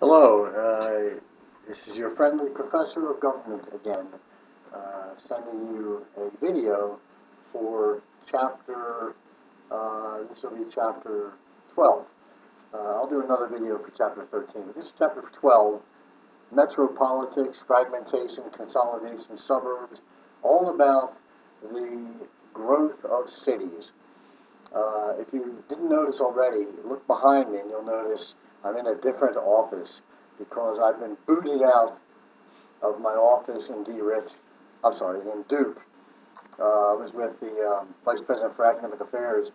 Hello, this is your friendly professor of government again, sending you a video for this will be chapter 12. I'll do another video for chapter 13. This is chapter 12, Metropolitics, Fragmentation, Consolidation, Suburbs, all about the growth of cities. If you didn't notice already, look behind me and you'll notice I'm in a different office because I've been booted out of my office in in Duke. I was with the Vice President for Academic Affairs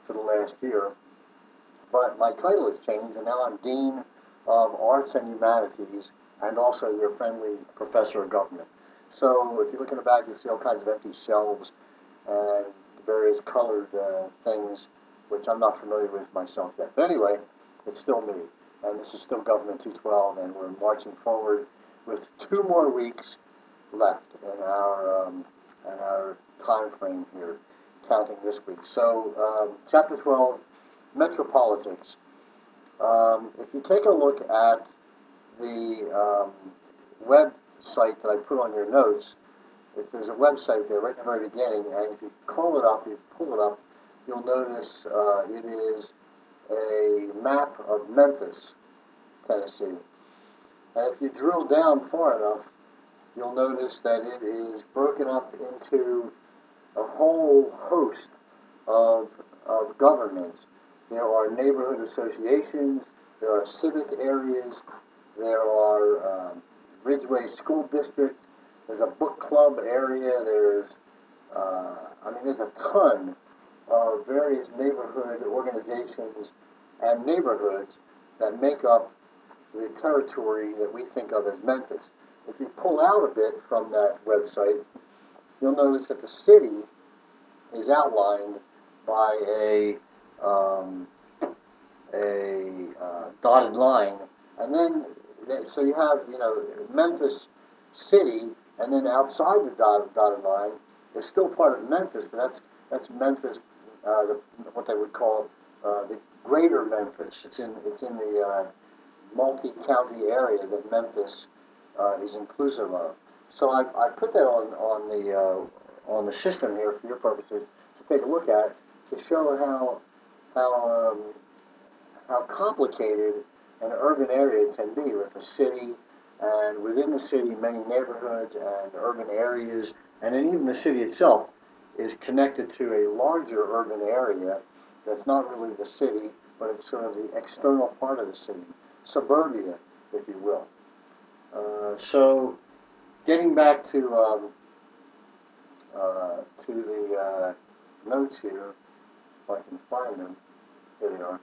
for the last year, but my title has changed and now I'm Dean of Arts and Humanities and also your friendly Professor of Government. So if you look in the back, you see all kinds of empty shelves and various colored things, which I'm not familiar with myself yet. But anyway, it's still me, and this is still Government 212, and we're marching forward with 2 more weeks left in our time frame here, counting this week. So, Chapter 12, Metropolitics. If you take a look at the website that I put on your notes, if there's a website there right in the very beginning, and if you call it up, you pull it up, you'll notice it is a map of Memphis, Tennessee. And if you drill down far enough, you'll notice that it is broken up into a whole host of governments. There are neighborhood associations, there are civic areas, there are Ridgeway School District, there's a book club area, there's a ton of various neighborhood organizations and neighborhoods that make up the territory that we think of as Memphis. If you pull out a bit from that website, you'll notice that the city is outlined by a dotted line, and then so you have Memphis City, and then outside the dotted line is still part of Memphis, but that's Memphis, what they would call the Greater Memphis. It's in the multi-county area that Memphis is inclusive of. So I put that on the system here for your purposes to take a look at, to show how complicated an urban area can be with a city, and within the city many neighborhoods and urban areas, and then even the city itself is connected to a larger urban area that's not really the city, but it's sort of the external part of the city, suburbia, if you will. So, getting back to the notes here, if I can find them. Here they are.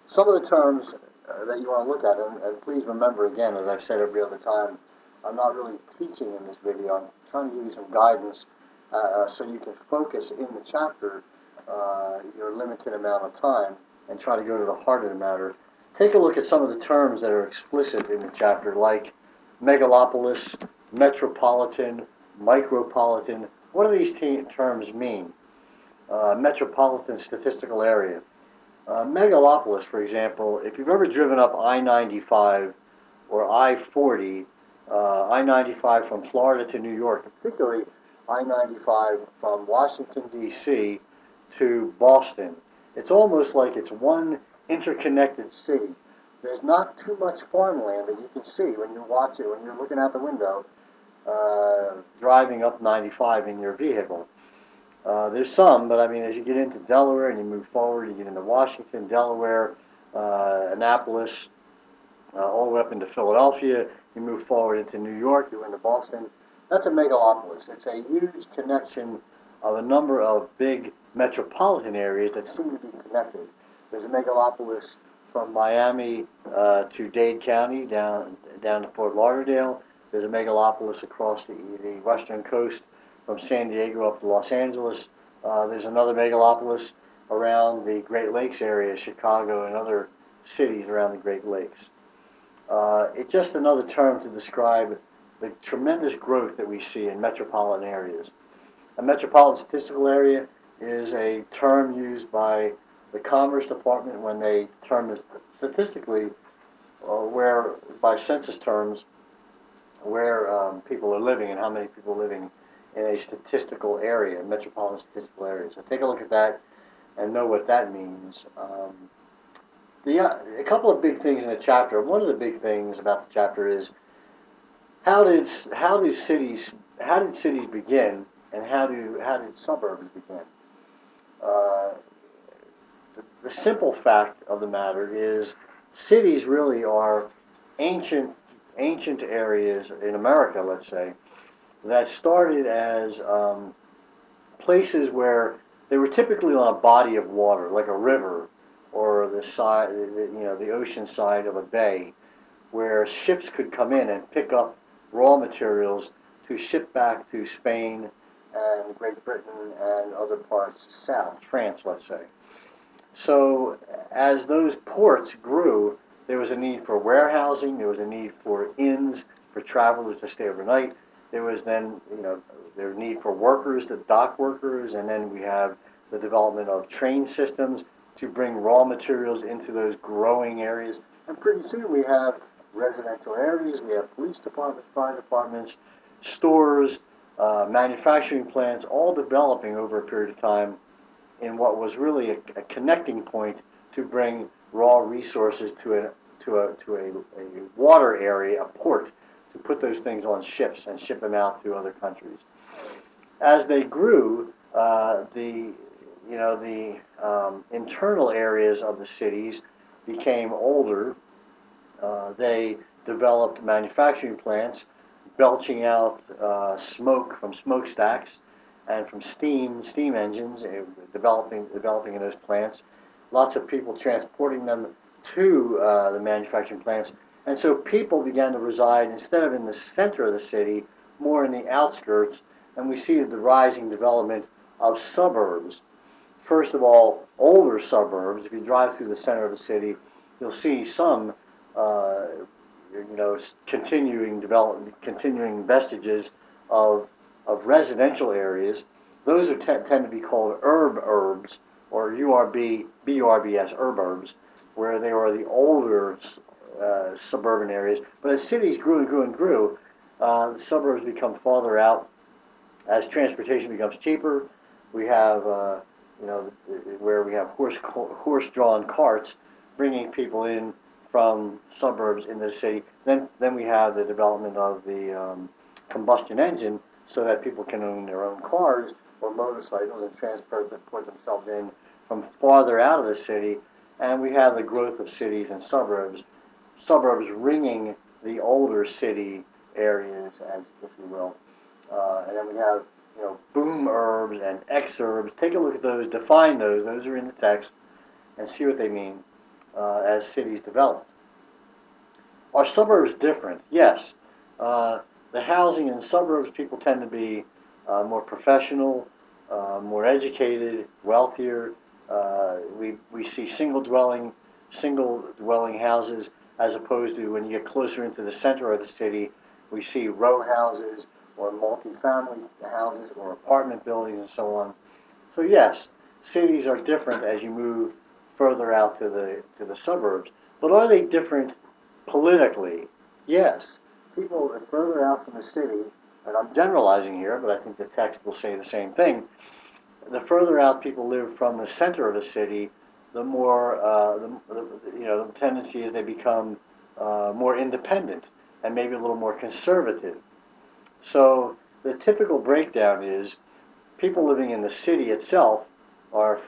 Some of the terms that you want to look at, and please remember again, as I've said every other time, I'm not really teaching in this video. I'm trying to give you some guidance so you can focus in the chapter your limited amount of time and try to go to the heart of the matter. Take a look at some of the terms that are explicit in the chapter, like megalopolis, metropolitan, micropolitan. What do these terms mean? Metropolitan statistical area. Megalopolis, for example, if you've ever driven up I-95 or I-40, I-95 from Florida to New York, particularly I-95 from Washington, D.C. to Boston, it's almost like it's one interconnected city. There's not too much farmland that you can see when you watch it, when you're looking out the window, driving up 95 in your vehicle. There's some, but I mean, as you get into Delaware and you move forward, you get into Washington, Delaware, Annapolis, all the way up into Philadelphia, you move forward into New York, you're into Boston. That's a megalopolis. It's a huge connection of a number of big metropolitan areas that seem to be connected. There's a megalopolis from Miami to Dade County, down to Fort Lauderdale. There's a megalopolis across the western coast from San Diego up to Los Angeles. There's another megalopolis around the Great Lakes area, Chicago and other cities around the Great Lakes. It's just another term to describe the tremendous growth that we see in metropolitan areas. A metropolitan statistical area is a term used by the Commerce Department when they term statistically where, by census terms, where people are living and how many people are living in a statistical area, metropolitan statistical area. So take a look at that and know what that means. A couple of big things in the chapter. One of the big things about the chapter is how did cities begin, and how did suburbs begin? Uh, the simple fact of the matter is cities really are ancient areas in America, let's say, that started as places where they were typically on a body of water, like a river or the ocean side of a bay, where ships could come in and pick up raw materials to ship back to Spain and Great Britain and other parts south, France, let's say. So as those ports grew, there was a need for warehousing, there was a need for inns for travelers to stay overnight. There was then, there was need for workers, the dock workers, and then we have the development of train systems to bring raw materials into those growing areas. And pretty soon we have residential areas, we have police departments, fire departments, stores, manufacturing plants, all developing over a period of time in what was really a connecting point to bring raw resources to a water area, a port, to put those things on ships and ship them out to other countries. As they grew, the internal areas of the cities became older. They developed manufacturing plants, belching out smoke from smokestacks and from steam engines, developing in those plants. Lots of people transporting them to the manufacturing plants, and so people began to reside instead of in the center of the city, more in the outskirts, and we see the rising development of suburbs. First of all, older suburbs. If you drive through the center of the city, you'll see some, uh, continuing vestiges of residential areas. Those tend to be called urbs, or BURBS, urburbs, where they are the older suburban areas. But as cities grew and grew and grew, the suburbs become farther out as transportation becomes cheaper. We have, where we have horse-drawn carts bringing people in from suburbs into the city. Then we have the development of the combustion engine, so that people can own their own cars or motorcycles and transport themselves in from farther out of the city. And we have the growth of cities and suburbs ringing the older city areas, as if you will. And then we have, boom urbs and exurbs. Take a look at those, define those. Those are in the text, and see what they mean as cities develop. Are suburbs different? Yes. The housing in suburbs, people tend to be more professional, more educated, wealthier. We see single dwelling houses, as opposed to when you get closer into the center of the city, we see row houses or multi-family houses or apartment buildings and so on. So yes, cities are different as you move further out to the suburbs. But are they different politically? Yes. People further out from the city, and I'm generalizing here, but I think the text will say the same thing. The further out people live from the center of the city, the more the tendency is they become more independent and maybe a little more conservative. So the typical breakdown is people living in the city itself are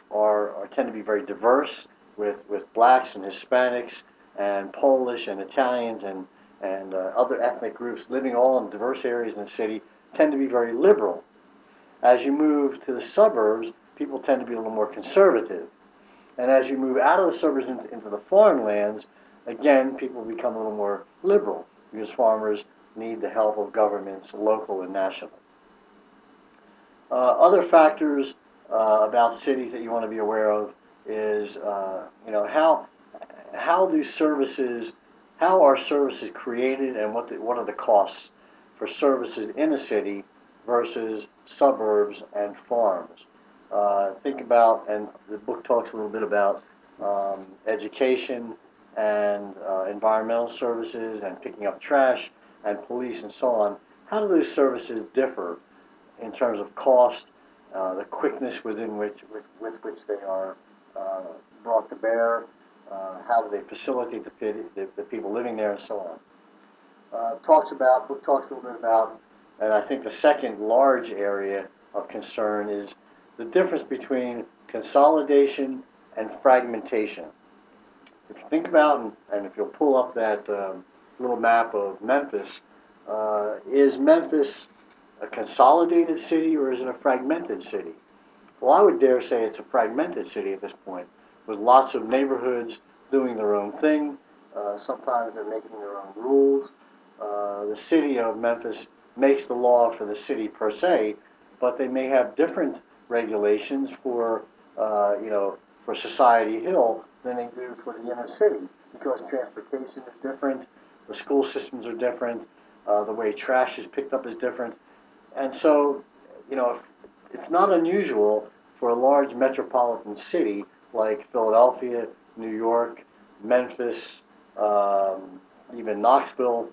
tend to be very diverse, with blacks and Hispanics and Polish and Italians and other ethnic groups living all in diverse areas in the city, tend to be very liberal. As you move to the suburbs, people tend to be a little more conservative. And as you move out of the suburbs into the farmlands, again, people become a little more liberal, because farmers need the help of governments, local and national. Other factors about cities that you want to be aware of is, how do services, how are services created, and what are the costs for services in a city versus suburbs and farms. Think about, and the book talks a little bit about education, and environmental services and picking up trash and police and so on, how do those services differ in terms of cost, the quickness with which they are uh, brought to bear, how do they facilitate the people living there, and so on. Book talks a little bit about, and I think the second large area of concern is the difference between consolidation and fragmentation. If you think about, and if you'll pull up that little map of Memphis, is Memphis a consolidated city or is it a fragmented city? Well, I would dare say it's a fragmented city at this point, with lots of neighborhoods doing their own thing. Sometimes they're making their own rules. The city of Memphis makes the law for the city per se, but they may have different regulations for Society Hill than they do for the inner city, because transportation is different, the school systems are different, the way trash is picked up is different, and so, it's not unusual for a large metropolitan city like Philadelphia, New York, Memphis, even Knoxville,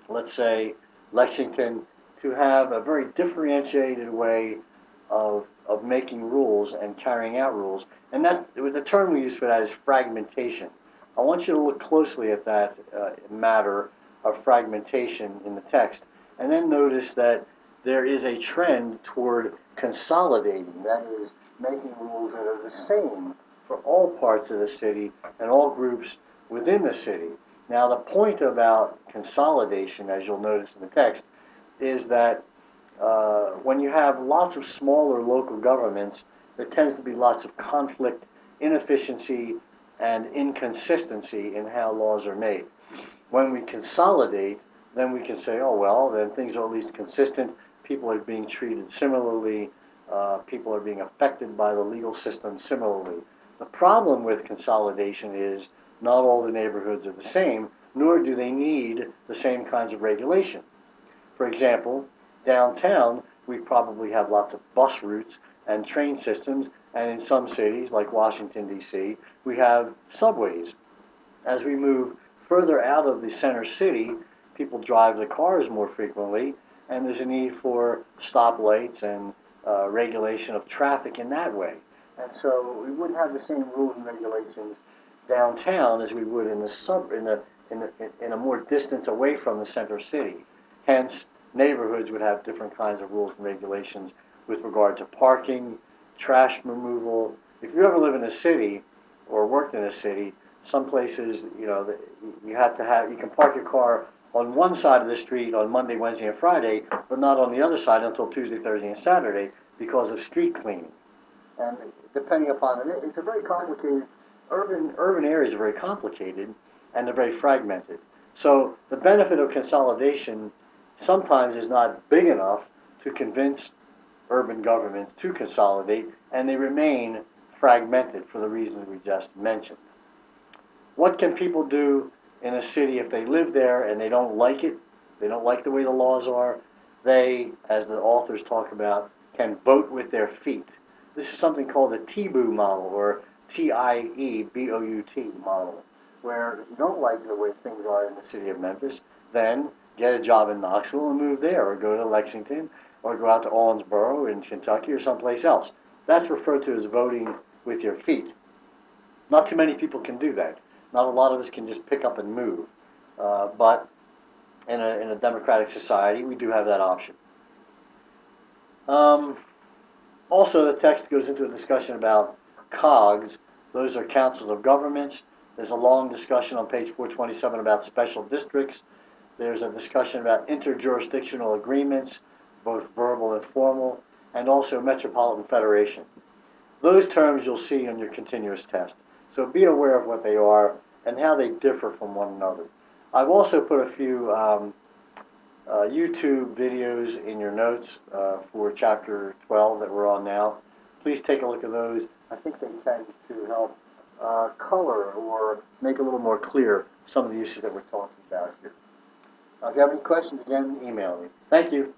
let's say Lexington, to have a very differentiated way of making rules and carrying out rules. And the term we use for that is fragmentation. I want you to look closely at that matter of fragmentation in the text, and then notice that there is a trend toward consolidating, that is, making rules that are the same for all parts of the city and all groups within the city. Now, the point about consolidation, as you'll notice in the text, is that when you have lots of smaller local governments, there tends to be lots of conflict, inefficiency, and inconsistency in how laws are made. When we consolidate, then we can say, oh, well, then things are at least consistent, people are being treated similarly, people are being affected by the legal system similarly. The problem with consolidation is not all the neighborhoods are the same, nor do they need the same kinds of regulation. For example, downtown, we probably have lots of bus routes and train systems, and in some cities, like Washington, D.C., we have subways. As we move further out of the center city, people drive the cars more frequently, and there's a need for stoplights and regulation of traffic in that way. And so we wouldn't have the same rules and regulations downtown as we would in a more distance away from the center city. Hence, neighborhoods would have different kinds of rules and regulations with regard to parking, trash removal. If you ever live in a city or worked in a city, some places, you can park your car on one side of the street on Monday, Wednesday, and Friday, but not on the other side until Tuesday, Thursday, and Saturday because of street cleaning. And depending upon it, it's a very complicated, urban areas are very complicated and they're very fragmented. So the benefit of consolidation sometimes is not big enough to convince urban governments to consolidate, and they remain fragmented for the reasons we just mentioned. What can people do in a city if they live there and they don't like it, they don't like the way the laws are? They, as the authors talk about, can vote with their feet. This is something called the TIEBOUT model, or TIEBOUT model, where if you don't like the way things are in the city of Memphis, then get a job in Knoxville and move there, or go to Lexington, or go out to Owensboro in Kentucky or someplace else. That's referred to as voting with your feet. Not too many people can do that. Not a lot of us can just pick up and move. But in a democratic society, we do have that option. Also, the text goes into a discussion about COGS. Those are councils of governments. There's a long discussion on page 427 about special districts. There's a discussion about interjurisdictional agreements, both verbal and formal, and also metropolitan federation. Those terms you'll see on your continuous test. So be aware of what they are and how they differ from one another. I've also put a few YouTube videos in your notes for Chapter 12 that we're on now. Please take a look at those. I think they tend to help color or make a little more clear some of the issues that we're talking about here. If you have any questions, again, email me. Thank you.